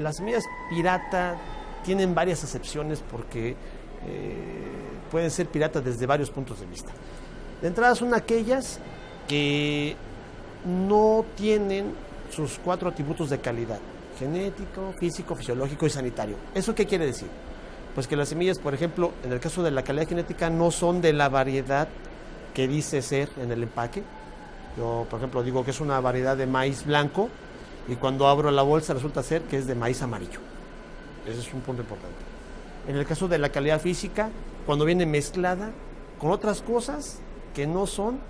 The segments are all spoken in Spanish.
Las semillas pirata tienen varias excepciones porque pueden ser piratas desde varios puntos de vista. De entrada son aquellas que no tienen sus 4 atributos de calidad: genético, físico, fisiológico y sanitario. ¿Eso qué quiere decir? Pues que las semillas, por ejemplo, en el caso de la calidad genética, no son de la variedad que dice ser en el empaque. Yo, por ejemplo, digo que es una variedad de maíz blanco y cuando abro la bolsa resulta ser que es de maíz amarillo. Ese es un punto importante. En el caso de la calidad física, cuando viene mezclada con otras cosas que no son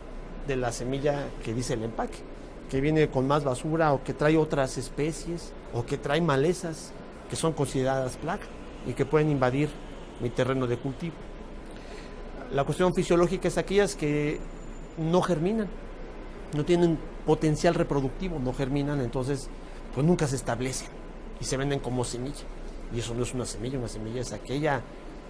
de la semilla que dice el empaque, que viene con más basura o que trae otras especies o que trae malezas que son consideradas plaga y que pueden invadir mi terreno de cultivo. La cuestión fisiológica es aquellas que no germinan, no tienen potencial reproductivo, no germinan, entonces pues nunca se establecen y se venden como semilla. Y eso no es una semilla es aquella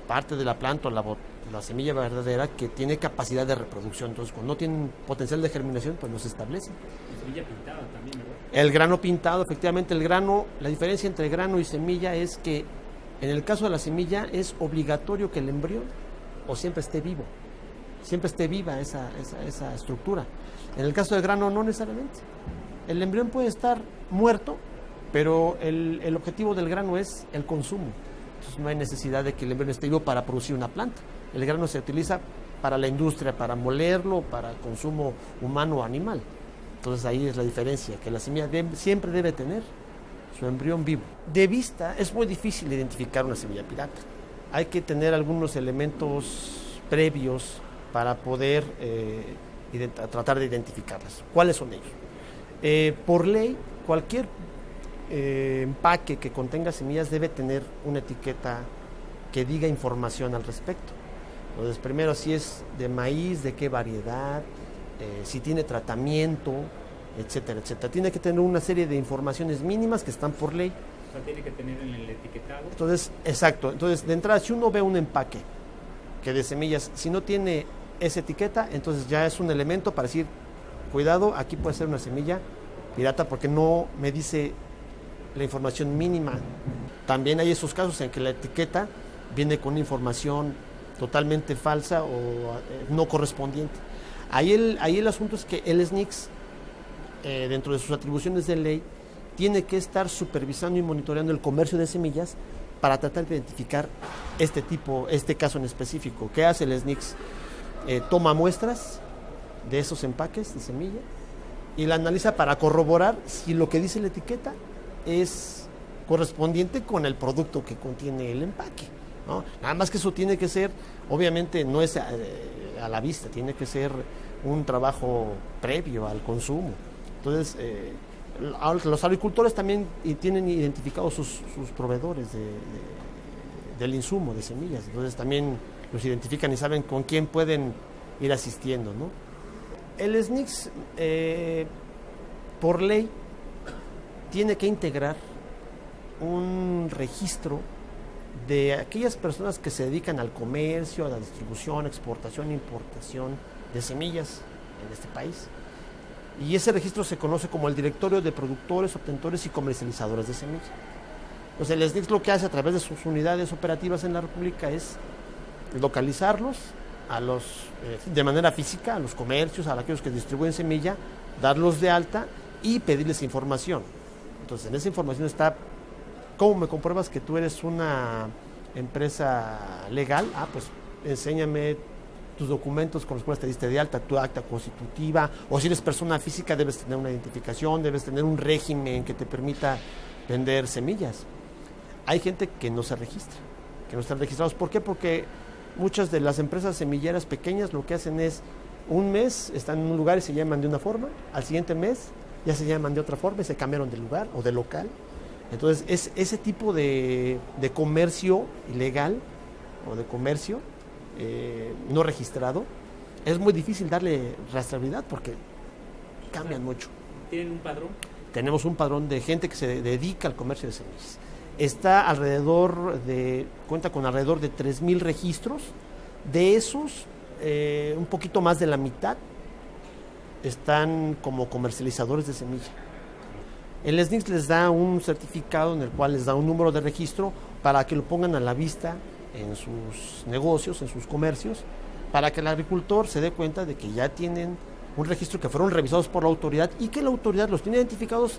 parte de la planta o la semilla verdadera que tiene capacidad de reproducción. Entonces cuando no tienen potencial de germinación, pues no se establecen. La semilla pintada también, ¿verdad? El grano pintado, efectivamente, el grano, la diferencia entre grano y semilla es que en el caso de la semilla es obligatorio que el embrión o siempre esté vivo, siempre esté viva esa estructura. En el caso del grano no necesariamente. El embrión puede estar muerto, pero el objetivo del grano es el consumo. Entonces no hay necesidad de que el embrión esté vivo para producir una planta. El grano se utiliza para la industria, para molerlo, para consumo humano o animal. Entonces ahí es la diferencia, que la semilla siempre debe tener su embrión vivo. De vista es muy difícil identificar una semilla pirata. Hay que tener algunos elementos previos para poder tratar de identificarlas. ¿Cuáles son ellos? Por ley, cualquier empaque que contenga semillas debe tener una etiqueta que diga información al respecto. Entonces, primero, si es de maíz, de qué variedad, si tiene tratamiento, etcétera, etcétera. Tiene que tener una serie de informaciones mínimas que están por ley. O sea, tiene que tener en el etiquetado. Entonces, exacto. Entonces, de entrada, si uno ve un empaque que de semillas, si no tiene esa etiqueta, entonces ya es un elemento para decir, cuidado, aquí puede ser una semilla pirata porque no me dice la información mínima. También hay esos casos en que la etiqueta viene con información totalmente falsa o no correspondiente. Ahí el asunto es que el SNICS, dentro de sus atribuciones de ley, tiene que estar supervisando y monitoreando el comercio de semillas para tratar de identificar este caso en específico. ¿Qué hace el SNICS? Toma muestras de esos empaques de semilla y la analiza para corroborar si lo que dice la etiqueta es correspondiente con el producto que contiene el empaque, ¿no? Nada más que eso tiene que ser, obviamente no es a la vista, tiene que ser un trabajo previo al consumo. Entonces, los agricultores también tienen identificados sus proveedores del insumo de semillas, entonces también los identifican y saben con quién pueden ir asistiendo, ¿no? El SNICS, por ley, tiene que integrar un registro de aquellas personas que se dedican al comercio, a la distribución, exportación e importación de semillas en este país. Y ese registro se conoce como el Directorio de Productores, Obtentores y Comercializadores de Semillas. Entonces el SNICS lo que hace a través de sus unidades operativas en la República es localizarlos de manera física, a los comercios, a aquellos que distribuyen semilla, darlos de alta y pedirles información. Entonces en esa información está: ¿cómo me compruebas que tú eres una empresa legal? Pues enséñame tus documentos con los cuales te diste de alta, tu acta constitutiva, o si eres persona física debes tener una identificación, debes tener un régimen que te permita vender semillas. Hay gente que no se registra, que no están registrados. ¿Por qué? Porque muchas de las empresas semilleras pequeñas lo que hacen es, un mes están en un lugar y se llaman de una forma, al siguiente mes ya se llaman de otra forma y se cambiaron de lugar o de local. Entonces, es ese tipo de comercio ilegal o de comercio no registrado, es muy difícil darle rastreabilidad porque cambian mucho. ¿Tienen un padrón? Tenemos un padrón de gente que se dedica al comercio de semillas. Cuenta con alrededor de 3,000 registros. De esos, un poquito más de la mitad están como comercializadores de semilla. El SNICS les da un certificado en el cual les da un número de registro para que lo pongan a la vista en sus negocios, en sus comercios, para que el agricultor se dé cuenta de que ya tienen un registro, que fueron revisados por la autoridad y que la autoridad los tiene identificados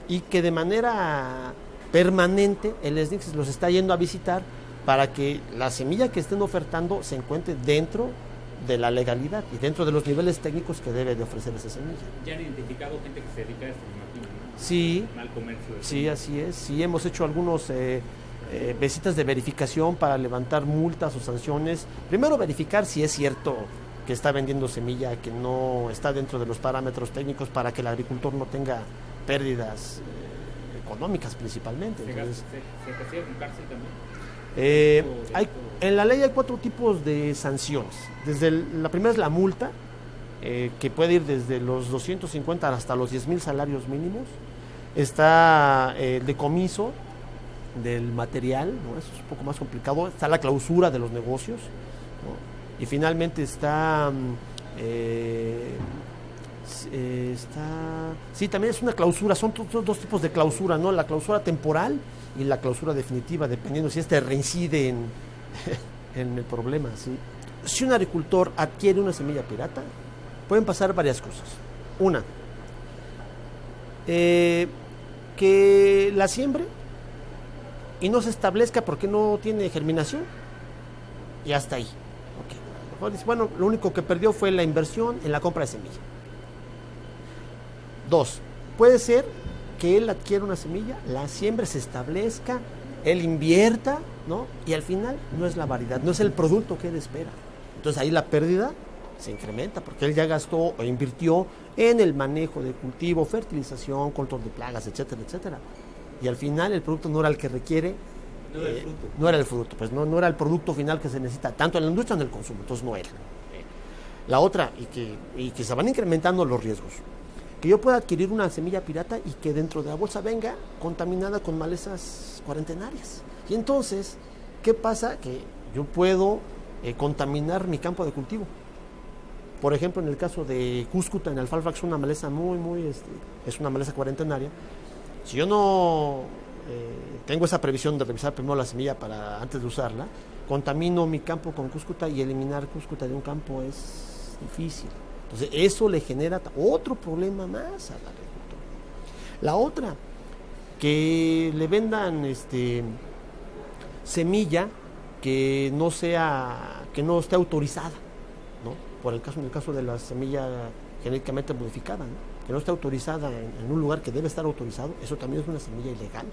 y que de manera permanente el SNICS los está yendo a visitar para que la semilla que estén ofertando se encuentre dentro de la legalidad y dentro de los niveles técnicos que debe de ofrecer esa semilla. Ya han identificado gente que se dedica a esto, me imagino, ¿no? Sí, Al comercio. sí, así es. Sí, hemos hecho algunos visitas de verificación para levantar multas o sanciones. Primero verificar si es cierto que está vendiendo semilla que no está dentro de los parámetros técnicos para que el agricultor no tenga pérdidas económicas principalmente. Entonces, ¿Se castiga con cárcel también? En la ley hay 4 tipos de sanciones. La primera es la multa, que puede ir desde los 250 hasta los 10,000 salarios mínimos. Está el decomiso del material, ¿no? Eso es un poco más complicado. Está la clausura de los negocios, ¿no? Y finalmente está sí, también es una clausura. Son dos tipos de clausura, ¿no? La clausura temporal y la clausura definitiva, dependiendo si reincide en el problema, ¿sí? Si un agricultor adquiere una semilla pirata, pueden pasar varias cosas. Una, que la siembre y no se establezca porque no tiene germinación y hasta ahí. Okay. A lo mejor dice, bueno, lo único que perdió fue la inversión en la compra de semilla. 2, puede ser que él adquiera una semilla, la siembre, se establezca, él invierta, ¿no? Y al final no es la variedad, no es el producto que él espera. Entonces ahí la pérdida se incrementa porque él ya gastó o invirtió en el manejo de cultivo, fertilización, control de plagas, etcétera, etcétera. Y al final el producto no era el que requiere, no era el fruto, pues no era el producto final que se necesita, tanto en la industria como en el consumo, entonces no era. La otra, y que se van incrementando los riesgos, que yo pueda adquirir una semilla pirata y que dentro de la bolsa venga contaminada con malezas cuarentenarias. Y entonces, ¿qué pasa? Que yo puedo contaminar mi campo de cultivo. Por ejemplo, en el caso de cúscuta, en alfalfa, que es una maleza es una maleza cuarentenaria. Si yo no tengo esa previsión de revisar primero la semilla antes de usarla, contamino mi campo con cúscuta y eliminar cúscuta de un campo es difícil. Entonces, eso le genera otro problema más al agricultor. La otra, que le vendan semilla que no esté autorizada, ¿no? En el caso de la semilla genéticamente modificada, ¿no? Que no esté autorizada en un lugar que debe estar autorizado, eso también es una semilla ilegal.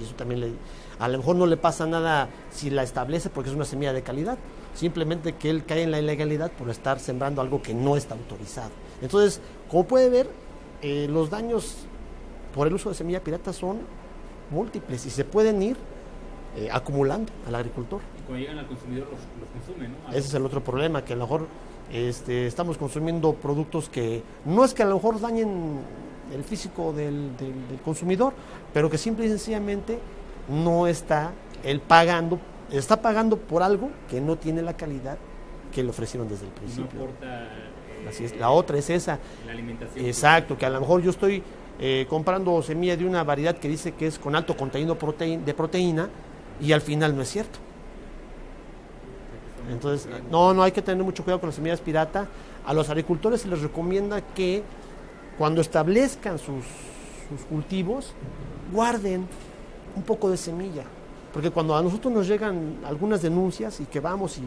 Y eso también a lo mejor no le pasa nada si la establece porque es una semilla de calidad, simplemente que él cae en la ilegalidad por estar sembrando algo que no está autorizado. Entonces, como puede ver, los daños por el uso de semilla pirata son múltiples y se pueden ir acumulando al agricultor. Y cuando llegan al consumidor los consumen, ¿no? Ese es el otro problema, que a lo mejor estamos consumiendo productos que no es que a lo mejor dañen el físico del consumidor, pero que simple y sencillamente no está está pagando por algo que no tiene la calidad que le ofrecieron desde el principio. No aporta, así es. La otra es esa. La alimentación. Exacto, que a lo mejor yo estoy comprando semilla de una variedad que dice que es con alto contenido de proteína y al final no es cierto. Entonces, no hay que tener mucho cuidado con las semillas pirata. A los agricultores se les recomienda que cuando establezcan sus cultivos, guarden un poco de semilla. Porque cuando a nosotros nos llegan algunas denuncias y que vamos y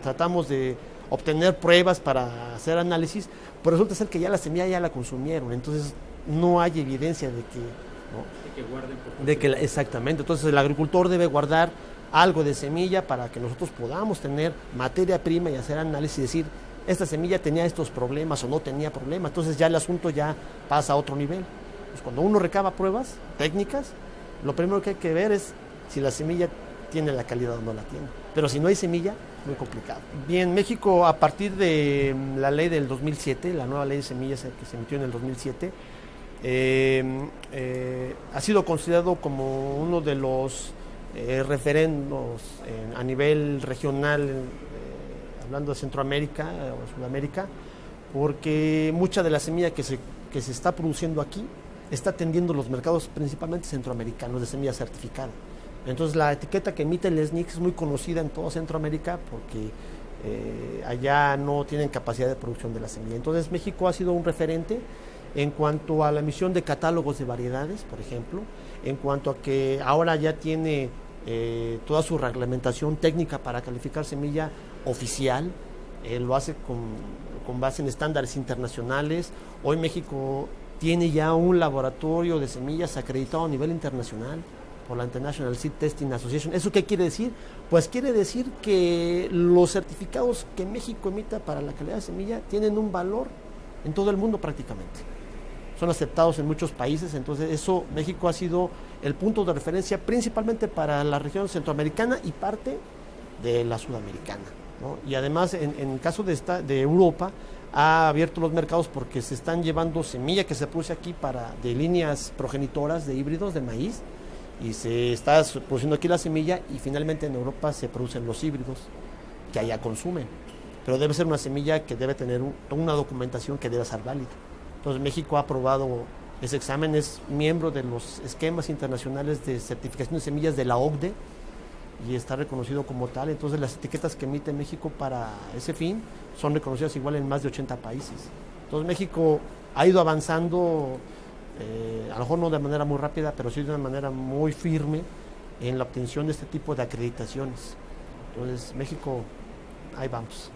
tratamos de obtener pruebas para hacer análisis, pues resulta ser que ya la semilla ya la consumieron. Entonces, no hay evidencia de que... ¿no? De que guarden. Exactamente. Entonces, el agricultor debe guardar algo de semilla para que nosotros podamos tener materia prima y hacer análisis y decir, esta semilla tenía estos problemas o no tenía problemas. Entonces ya el asunto ya pasa a otro nivel. Pues cuando uno recaba pruebas técnicas, lo primero que hay que ver es si la semilla tiene la calidad o no la tiene. Pero si no hay semilla, muy complicado. Bien, México, a partir de la ley del 2007, la nueva ley de semillas que se emitió en el 2007, ha sido considerado como uno de los referendos a nivel regional, hablando de Centroamérica o Sudamérica, porque mucha de la semilla que se está produciendo aquí está atendiendo los mercados principalmente centroamericanos de semilla certificada. Entonces la etiqueta que emite el SNIC es muy conocida en toda Centroamérica porque allá no tienen capacidad de producción de la semilla. Entonces México ha sido un referente en cuanto a la emisión de catálogos de variedades, por ejemplo, en cuanto a que ahora ya tiene toda su reglamentación técnica para calificar semilla oficial, lo hace con base en estándares internacionales. Hoy México tiene ya un laboratorio de semillas acreditado a nivel internacional por la International Seed Testing Association. ¿Eso qué quiere decir? Pues quiere decir que los certificados que México emita para la calidad de semilla tienen un valor en todo el mundo prácticamente. Son aceptados en muchos países, entonces eso, México ha sido el punto de referencia principalmente para la región centroamericana y parte de la sudamericana, ¿no? Y además en el caso de Europa ha abierto los mercados porque se están llevando semilla que se produce aquí de líneas progenitoras de híbridos de maíz, y se está produciendo aquí la semilla y finalmente en Europa se producen los híbridos que allá consumen, pero debe ser una semilla que debe tener una documentación que debe ser válida. Entonces México ha aprobado ese examen, es miembro de los esquemas internacionales de certificación de semillas de la OCDE y está reconocido como tal. Entonces las etiquetas que emite México para ese fin son reconocidas igual en más de 80 países. Entonces México ha ido avanzando, a lo mejor no de manera muy rápida, pero sí de una manera muy firme en la obtención de este tipo de acreditaciones. Entonces México, ahí vamos.